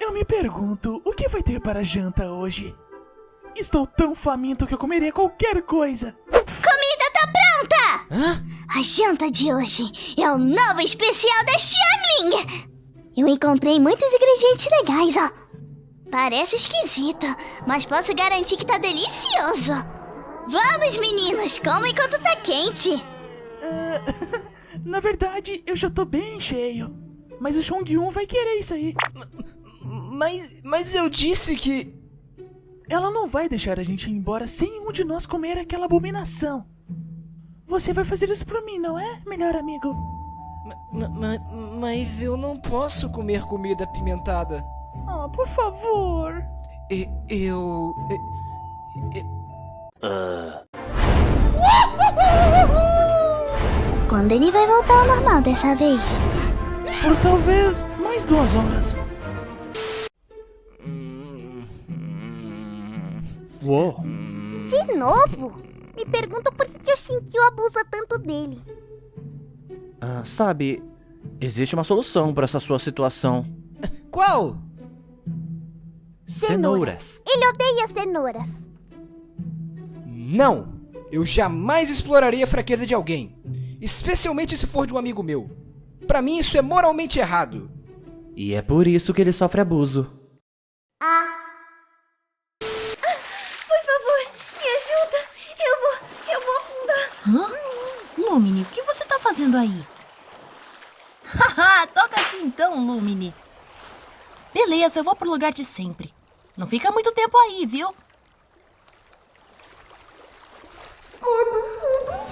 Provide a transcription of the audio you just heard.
Eu me pergunto, o que vai ter para a janta hoje? Estou tão faminto que eu comeria qualquer coisa. Comida tá pronta! Hã? A janta de hoje é o novo especial da Xiangling! Eu encontrei muitos ingredientes legais, ó. Parece esquisito, mas posso garantir que tá delicioso. Vamos, meninos, coma enquanto tá quente. Na verdade, eu já tô bem cheio. Mas o Chongyun vai querer isso aí. Mas eu disse que... Ela não vai deixar a gente ir embora sem um de nós comer aquela abominação. Você vai fazer isso por mim, não é, melhor amigo? Mas eu não posso comer comida apimentada. Ah, por favor. Quando ele vai voltar ao normal dessa vez? Por talvez mais 2 horas. Uou. De novo? Me pergunto por que o Shinkyu abusa tanto dele. Sabe, existe uma solução para essa sua situação. Qual? Cenouras. Ele odeia cenouras. Não! Eu jamais exploraria a fraqueza de alguém. Especialmente se for de um amigo meu. Pra mim isso é moralmente errado. E é por isso que ele sofre abuso. Por favor, me ajuda. Eu vou afundar. Hã? Lumine, o que você tá fazendo aí? Haha, toca aqui então, Lumine. Beleza, eu vou pro lugar de sempre. Não fica muito tempo aí, viu? No fundo,